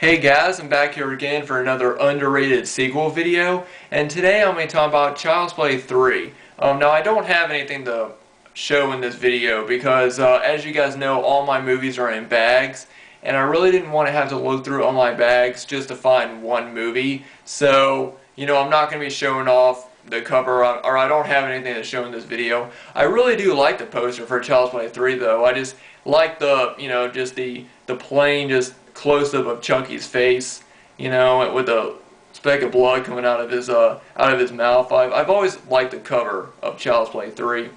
Hey guys, I'm back here again for another underrated sequel video, and today I'm going to talk about Child's Play 3. Now I don't have anything to show in this video because as you guys know, all my movies are in bags, and I really didn't want to have to look through all my bags just to find one movie. So, I'm not going to be showing off the cover, or I don't have anything to show in this video. I really do like the poster for Child's Play 3 though. I just like the, just the plain, just close-up of Chucky's face, with a speck of blood coming out of his mouth. I've always liked the cover of Child's Play 3.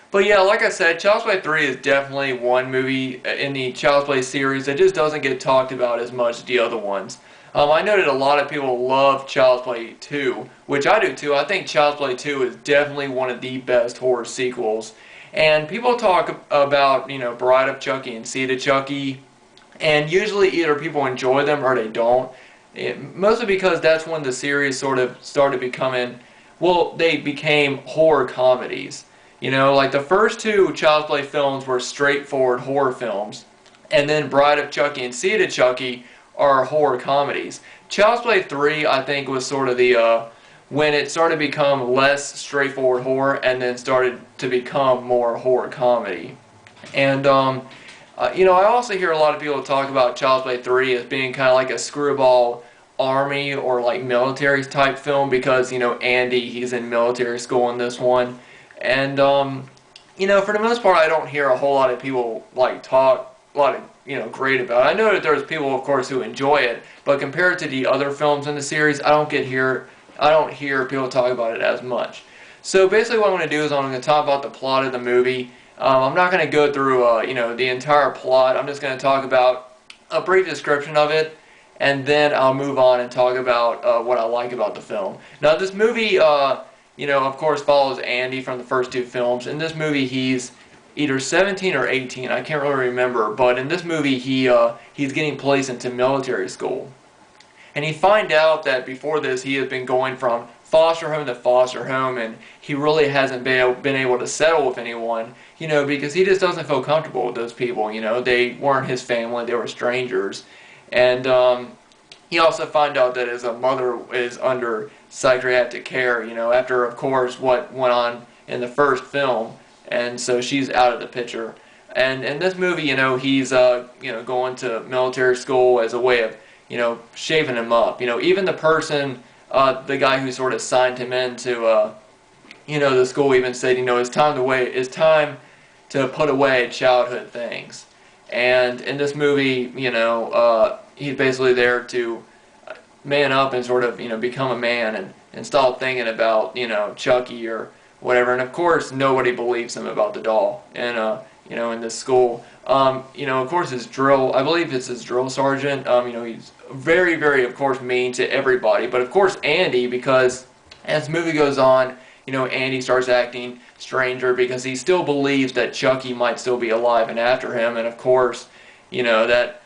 But yeah, like I said, Child's Play 3 is definitely one movie in the Child's Play series that just doesn't get talked about as much as the other ones. I know that a lot of people love Child's Play 2, which I do too. I think Child's Play 2 is definitely one of the best horror sequels. And people talk about, Bride of Chucky and Seed of Chucky, and usually either people enjoy them or they don't. Mostly because that's when the series sort of started becoming, well, they became horror comedies. Like the first two Child's Play films were straightforward horror films, and then Bride of Chucky and Seed of Chucky are horror comedies. Child's Play 3, I think, was sort of the, when it started to become less straightforward horror and then started to become more horror comedy. And, I also hear a lot of people talk about Child's Play 3 as being kind of like a screwball army or like military type film because, Andy, he's in military school in this one. And, for the most part, I don't hear a whole lot of people talk a lot of, great about it. I know that there's people, of course, who enjoy it, but compared to the other films in the series, I don't hear people talk about it as much. So basically what I'm going to do is I'm going to talk about the plot of the movie. I'm not going to go through, the entire plot. I'm just going to talk about a brief description of it, and then I'll move on and talk about what I like about the film. Now, this movie, of course, follows Andy from the first two films. In this movie, he's either 17 or 18. I can't really remember, but in this movie, he's getting placed into military school. And he find out that before this, he has been going from foster home to foster home, and he really hasn't been able to settle with anyone, because he just doesn't feel comfortable with those people. They weren't his family, they were strangers. And he also found out that his mother is under psychiatric care, after, of course, what went on in the first film, and so she's out of the picture. And in this movie, he's, going to military school as a way of, shaving him up. Even the person, the guy who sort of signed him into, the school even said, it's time to put away childhood things. And in this movie, he's basically there to man up and sort of, become a man and stop thinking about, Chucky or whatever. And of course, nobody believes him about the doll. And, in this school. Of course, I believe it's his drill sergeant, he's very, very, of course, mean to everybody. But, of course, Andy, because as the movie goes on, Andy starts acting stranger because he still believes that Chucky might still be alive and after him. And, of course, that,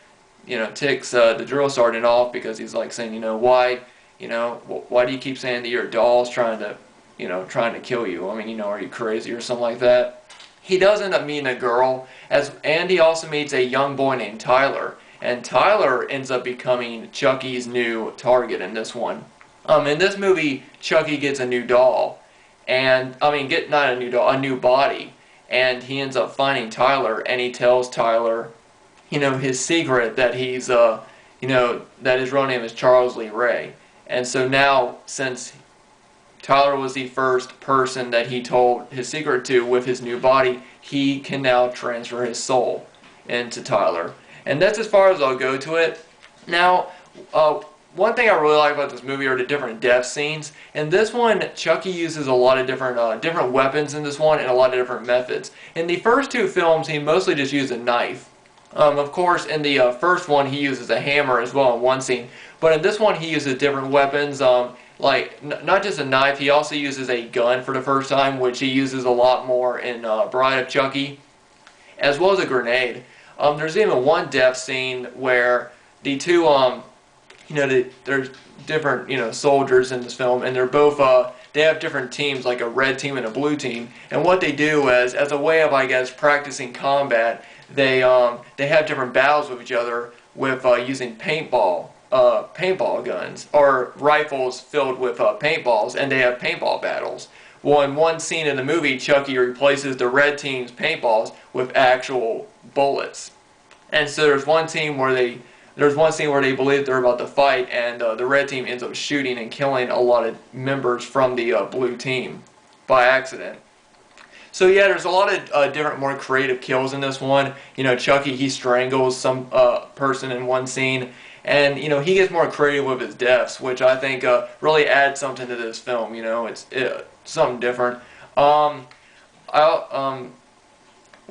ticks the drill sergeant off because he's like saying, why do you keep saying that your doll's trying to kill you? I mean, are you crazy or something like that? He does end up meeting a girl, as Andy also meets a young boy named Tyler, and Tyler ends up becoming Chucky's new target in this one. In this movie, Chucky gets a new doll, and, not a new doll, a new body, and he ends up finding Tyler, and he tells Tyler, his secret that he's, that his real name is Charles Lee Ray. And so now, since Tyler was the first person that he told his secret to with his new body, he can now transfer his soul into Tyler. And that's as far as I'll go to it. Now, one thing I really like about this movie are the different death scenes. In this one, Chucky uses a lot of different weapons in this one and a lot of different methods. In the first two films, he mostly just used a knife. Of course, in the first one, he uses a hammer as well in one scene. But in this one, he uses different weapons. Not just a knife, he also uses a gun for the first time, which he uses a lot more in Bride of Chucky, as well as a grenade. There's even one death scene where the two, there's different, soldiers in this film, and they're both, they have different teams, like a red team and a blue team, and what they do is, as a way of, I guess, practicing combat, they have different battles with each other, with using paintball guns, or rifles filled with paintballs, and they have paintball battles. Well, in one scene in the movie, Chucky replaces the red team's paintballs with actual bullets. And so there's one scene where they believe they're about to fight, and the red team ends up shooting and killing a lot of members from the blue team by accident. So yeah, there's a lot of different, more creative kills in this one. You know, Chucky, he strangles some person in one scene, and you know, he gets more creative with his deaths, which I think really adds something to this film. You know, it's something different. What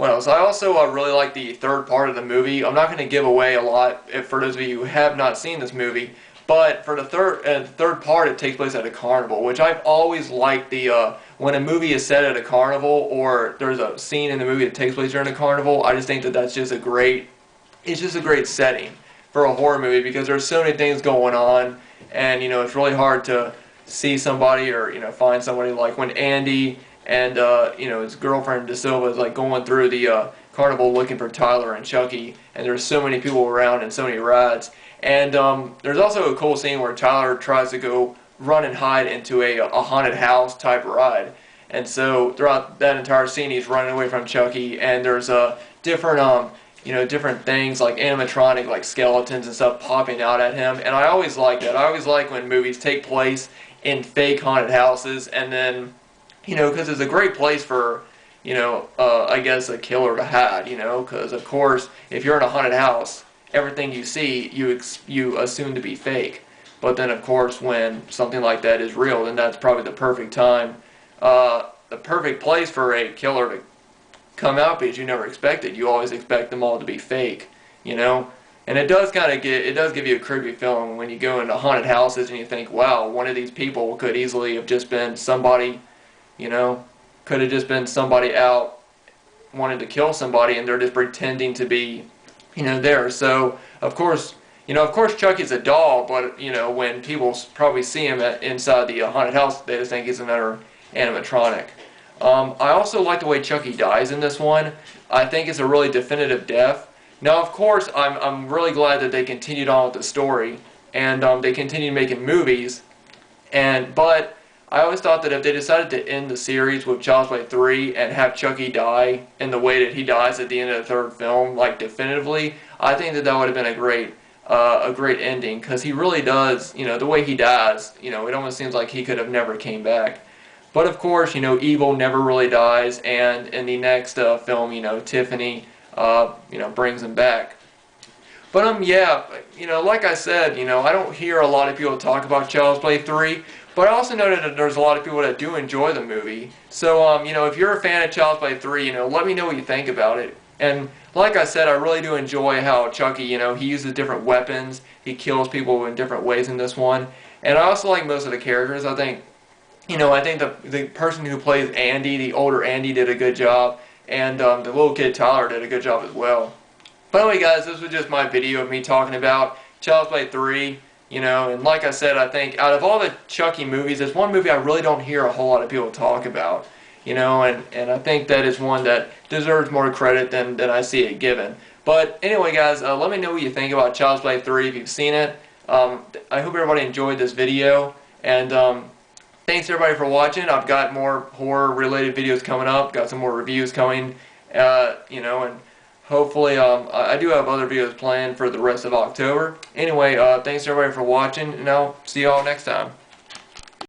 else? I also really like the third part of the movie. I'm not going to give away a lot for those of you who have not seen this movie, but for the third part, it takes place at a carnival, which I've always liked when a movie is set at a carnival, or there's a scene in the movie that takes place during a carnival. I just think that it's just a great setting for a horror movie, because there's so many things going on, and you know, it's really hard to see somebody, or you know, find somebody, like when Andy and you know, his girlfriend De Silva is like going through the carnival looking for Tyler and Chucky, and there's so many people around and so many rides. And there's also a cool scene where Tyler tries to go run and hide into a haunted house type ride, and so throughout that entire scene he's running away from Chucky, and there's different you know, different things like animatronic, like skeletons and stuff popping out at him. And I always like that. I always like when movies take place in fake haunted houses, and then, you know, because it's a great place for, you know, I guess a killer to hide, you know, because of course if you're in a haunted house, everything you see you assume to be fake. But then of course when something like that is real, then that's probably the perfect time, the perfect place for a killer to come out, because you never expect it. You always expect them all to be fake, you know. And it does give you a creepy feeling when you go into haunted houses and you think, wow, one of these people could easily have just been somebody, you know, could have just been somebody out wanting to kill somebody, and they're just pretending to be, you know, there. So of course, you know, of course Chucky's a doll, but you know, when people probably see him inside the haunted house, they just think he's another animatronic. I also like the way Chucky dies in this one. I think it's a really definitive death. Now, of course, I'm really glad that they continued on with the story, and they continued making movies. But I always thought that if they decided to end the series with Child's Play 3 and have Chucky die in the way that he dies at the end of the third film, like definitively, I think that would have been a great ending, because he really does, you know, the way he dies, you know, it almost seems like he could have never came back. But of course, you know, evil never really dies, and in the next film, you know, Tiffany, you know, brings him back. But yeah, you know, like I said, you know, I don't hear a lot of people talk about Child's Play 3, but I also know that there's a lot of people that do enjoy the movie. So, you know, if you're a fan of Child's Play 3, you know, let me know what you think about it. And like I said, I really do enjoy how Chucky, you know, he uses different weapons, he kills people in different ways in this one. And I also like most of the characters. I think, you know, I think the person who plays Andy, the older Andy, did a good job, and the little kid Tyler did a good job as well. But anyway, guys, this was just my video of me talking about Child's Play 3, you know, and like I said, I think out of all the Chucky movies, there's one movie I really don't hear a whole lot of people talk about, you know, and I think that is one that deserves more credit than I see it given. But anyway, guys, let me know what you think about Child's Play 3 if you've seen it. I hope everybody enjoyed this video, and thanks everybody for watching. I've got more horror-related videos coming up. Got some more reviews coming, you know, and hopefully I do have other videos planned for the rest of October. Anyway, thanks everybody for watching, and I'll see y'all next time.